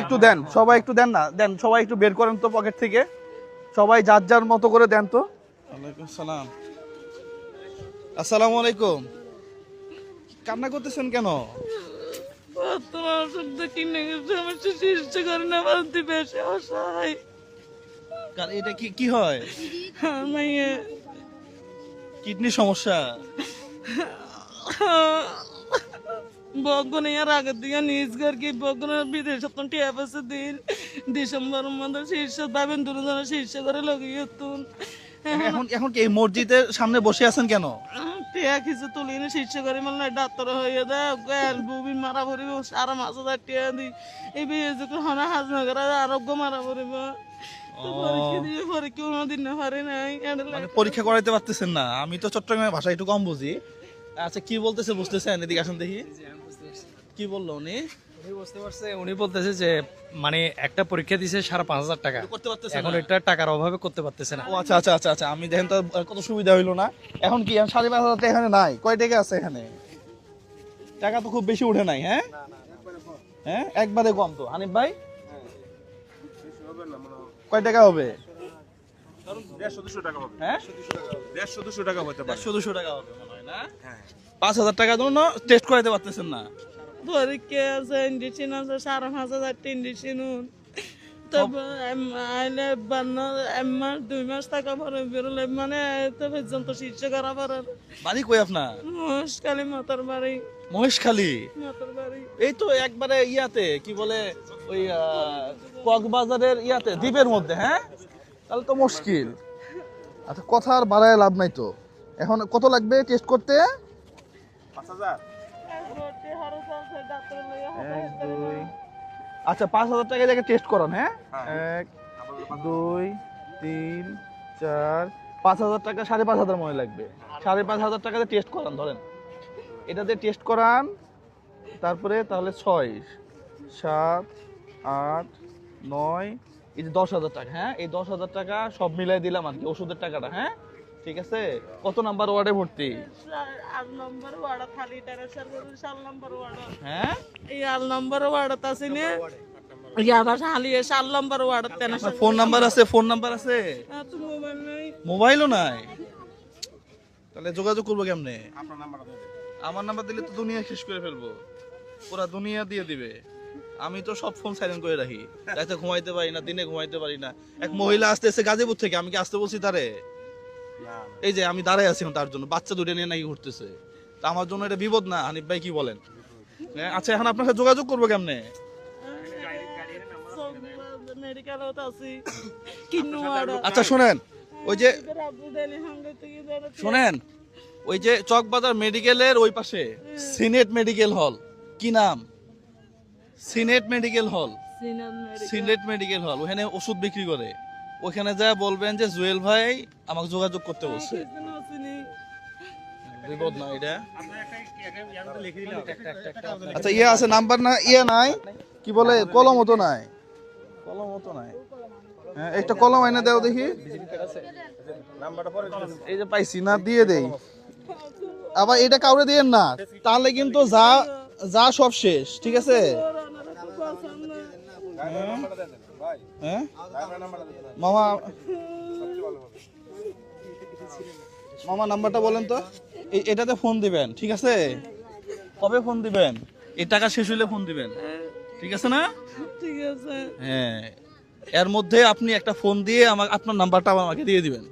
একটু দেন, সবাই একটু দেন না, দেন সবাই একটু বের করেন তো পকেট থেকে, সবাই যার যার মতো করে দেন তো। ওয়ালাইকুম সালাম। আসসালামু আলাইকুম। কান্না করতেছেন কেন? তোমার ওষুধ কিনে গেছে, আমার চিকিৎসা করে না বলতে বেশি অসহায়। এটা কি কি হয়? মাইয়ে কিডনি সমস্যা? বগনে আর আগের দিকে নিজ ঘর কি বগনের বিদেশ টিয়া বছর দিন ডিসেম্বর মধ্যে শীর্ষ ভাবেন দুজনে শীর্ষ করে লগিয়ে তুন এখন এখন কি এই মসজিদের সামনে বসে আছেন কেন? টিয়া কিছু তুলি না শীর্ষ করে মানে ডাক্তার হয়ে দেয় বুবি মারা পড়িব সারা 5,000 টিয়া দি এই বিয়ে যখন হনা হাজমা করে আরোগ্য মারা পড়িব। পরীক্ষা দিয়ে পরীক্ষা কোনোদিন না পারে নাই। পরীক্ষা করাইতে পারতেছেন না? আমি তো চট্টগ্রামের ভাষা একটু কম বুঝি। আচ্ছা কি বলতেছে বুঝতেছেন? এদিকে আসুন দেখি কি বললো উনি। বুঝতে পারছে, উনি বলতেছে যে মানে একটা পরীক্ষা দিছে 5,500 টাকা, করতে পারতেছে এখন না। এটা টাকার অভাবে করতে পারতেছে না। ও আচ্ছা আচ্ছা আচ্ছা আচ্ছা, আমি দেখেন তো কত সুবিধা হইলো না। এখন কি 5,500 টাকা এখানে নাই? কয় টাকা আছে এখানে? টাকা তো খুব বেশি উঠে নাই। হ্যাঁ হ্যাঁ, একবারে কম তো। হানিফ ভাই কয় টাকা হবে? 150-200 টাকা হবে। হ্যাঁ 150-200 টাকা হতে পারে। 100-200 টাকা হবে মনে হয় না? 5,000 টাকার জন্য টেস্ট করাইতে পারতেছেন না। পরীক্ষা আছে ইঞ্জেকশন আছে 5,500 ইঞ্জেকশন তারপর আইলে এক মাস 2 মাস টাকা পরে বেরোলে মানে তো পর্যন্ত শীর্ষ করা পারার বাড়ি কই আপনার? মহেশখালী মাতার বাড়ি। মহেশখালী? মাতার বাড়ি এই তো একবারে ইয়াতে কি বলে ওই কক্সবাজারের ইয়াতে দ্বীপের মধ্যে। হ্যাঁ তাহলে তো মুশকিল। আচ্ছা কথা আর বাড়ায় লাভ নাই তো। এখন কত লাগবে টেস্ট করতে? 5,000। এক দুই, আচ্ছা 5,000 টাকা দিয়ে টেস্ট করান। হ্যাঁ 1 2 3 4 5,000 টাকা, 5,500 মনে লাগবে। 5,500 টাকাতে টেস্ট করান, ধরেন এটাতে টেস্ট করান। তারপরে তাহলে 6 7 8 9, এই যে 10,000 টাকা। হ্যাঁ এই 10,000 টাকা সব মিলাই দিলাম আর কি, ওষুধের টাকাটা। হ্যাঁ ঠিক আছে। কত নাম্বার ওয়ার্ডে ভর্তি? 8 নম্বর ওয়ার্ড খালি টেরেসার 7 নম্বর ওয়ার্ড। হ্যাঁ এই 8 নম্বর ওয়ার্ড আছে নে আবার খালি 7 নম্বর ওয়ার্ড টেরেসার। ফোন নাম্বার আছে? ফোন নাম্বার আছে? তো মোবাইল নাই, মোবাইলও নাই? তাহলে যোগাযোগ করবো কেমনে? আপনার নাম্বারটা দেন। আমার নাম্বার দিলে তো দুনিয়া শেষ করে ফেলবো, পুরা দুনিয়া দিয়ে দিবে। আমি তো সব ফোন সাইলেন্ট করে রাখি, রাতে ঘুমাইতে পারি না, দিনে ঘুমাইতে পারি না। এক মহিলা আসতেছে গাজীপুর থেকে, আমি কি আসতে বলছি তারে? এই যে আমি দাঁড়ায় আছি তার জন্য, বাচ্চা দুটো নিয়ে নাকি ঘুরতেছে। তা আমার জন্য এটা বিপদ না? হানিফ ভাই কি বলেন? হ্যাঁ আচ্ছা এখন আপনার সাথে যোগাযোগ করবো কেমনে? মেডিকেলও আছি কিন্নু ওয়ার্ড। আচ্ছা শোনেন, ওই যে শোনেন, ওই যে চকবাজার মেডিকেলের ওই পাশে সিনেট মেডিকেল হল, কি নাম? Senate medical hall. Senate medical hall, ওখানে ওষুধ বিক্রি করে। ওখানে যা বলবেন যে জুয়েল ভাই আমাকে যোগাযোগ করতে বলছে। বিপদ না এটা? আচ্ছা ইয়ে আছে নাম্বার না? ইয়ে নাই কি বলে, কলমও তো নাই। কলমও তো নাই। হ্যাঁ একটা কলম এনে দাও দেখি। এই যে পাইছি না, দিয়ে দেই। আবার এটা কাউরে দিয়েন না, তাহলে কিন্তু যা যা সব শেষ। ঠিক আছে? হ্যাঁ মামা, মামা নাম্বারটা বলেন তো। এটাতে ফোন দিবেন, ঠিক আছে? কবে ফোন দিবেন? এই টাকা শেষ হইলে ফোন দিবেন, ঠিক আছে না? ঠিক আছে। হ্যাঁ এর মধ্যে আপনি একটা ফোন দিয়ে আপনার নাম্বারটা আমাকে দিয়ে দিবেন।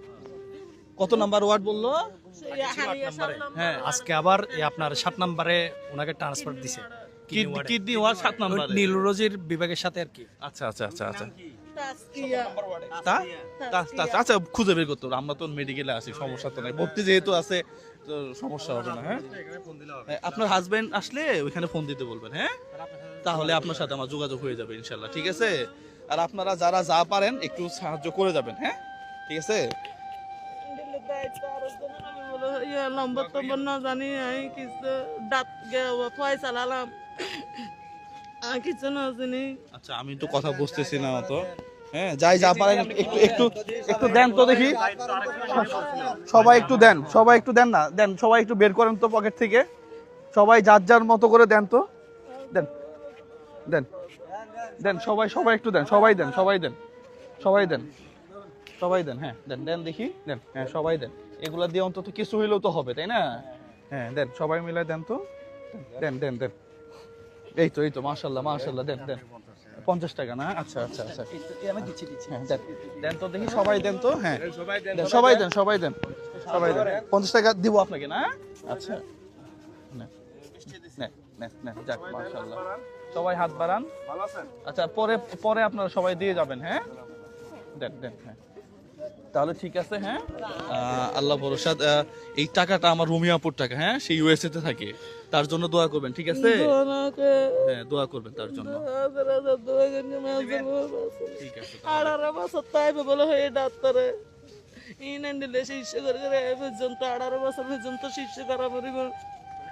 কত নাম্বার ওয়ার্ড বললো? হ্যাঁ আজকে আবার আপনার 7 নম্বরে ওনাকে ট্রান্সফার দিছে কিডনি ওয়ার্ড 7 নাম্বার, নিউরোলজির বিভাগের সাথে আর কি। আচ্ছা আচ্ছা আচ্ছা আচ্ছা আচ্ছা খুঁজে বের করতে হবে। আমরা তো মেডিকেলে আছি, সমস্যা তো নাই। ভর্তি যেহেতু আছে তো সমস্যা হবে না। হ্যাঁ আপনার হাজবেন্ড আসলে ওইখানে ফোন দিতে বলবেন। হ্যাঁ তাহলে আপনার সাথে আমার যোগাযোগ হয়ে যাবে ইনশাল্লাহ, ঠিক আছে? আর আপনারা যারা যা পারেন একটু সাহায্য করে যাবেন। হ্যাঁ ঠিক আছে? নম্বর টম্বর না জানি আমি কিছু দাঁত ফয় চালালাম কিছু না জানি। আচ্ছা আমি তো কথা বুঝতেছি না তো। হ্যাঁ যাই যা পারেন একটু একটু একটু দেন তো দেখি। সবাই একটু দেন, সবাই একটু দেন না, দেন সবাই একটু বের করেন তো পকেট থেকে, সবাই যার যার মতো করে দেন তো। দেন দেন দেন সবাই সবাই একটু দেন, সবাই দেন, সবাই দেন, সবাই দেন, সবাই দেন, হ্যাঁ দেন দেন দেখি দেন, হ্যাঁ সবাই দেন। এগুলা দিয়ে অন্তত কিছু হইলেও তো হবে, তাই না? হ্যাঁ দেন, সবাই মিলে দেন তো, দেন দেন দেন। এই তো মাশাআল্লাহ মাশাআল্লাহ, দেন দেন। 50 টাকা না? আচ্ছা আচ্ছা আচ্ছা, হ্যাঁ দেন দেন তো দেখি, সবাই দেন তো, হ্যাঁ সবাই দেন, দেন, সবাই দেন, সবাই দেন, সবাই দেন। 50 টাকা দিব আপনাকে না? আচ্ছা নেন, নেন, নেন, নেন, যাক মাশাআল্লাহ। সবাই হাত বাড়ান। ভালো আছেন? আচ্ছা পরে পরে আপনারা সবাই দিয়ে যাবেন, হ্যাঁ দেন দেন, হ্যাঁ তাহলে ঠিক আছে। হ্যাঁ আল্লাহ ভরসা। এই টাকাটা আমার রুমিয়াপুর টাকা, হ্যাঁ সে ইউএসএ তে থাকে, তার জন্য দোয়া করবেন, ঠিক আছে? হ্যাঁ দোয়া করবেন তার জন্য, ঠিক আছে তাহলে। 18 বছর তাইবে বলে হয়ে ডাক্তারে ইনান দিলে শিষ্য করে করে পর্যন্ত 18 বছর পর্যন্ত শিষ্য করা পড়িব।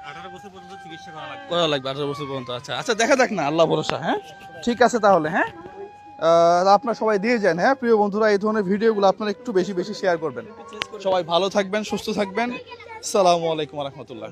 18 বছর পর্যন্ত চিকিৎসা করা লাগবে। করা লাগবে 18 বছর পর্যন্ত। আচ্ছা আচ্ছা দেখা যাক না, আল্লাহ ভরসা। হ্যাঁ ঠিক আছে তাহলে, হ্যাঁ আপনারা সবাই দিয়ে যান। হ্যাঁ প্রিয় বন্ধুরা, এই ধরনের ভিডিওগুলো আপনারা একটু বেশি বেশি শেয়ার করবেন। সবাই ভালো থাকবেন, সুস্থ থাকবেন। আসসালামু আলাইকুম ওয়া রাহমাতুল্লাহ।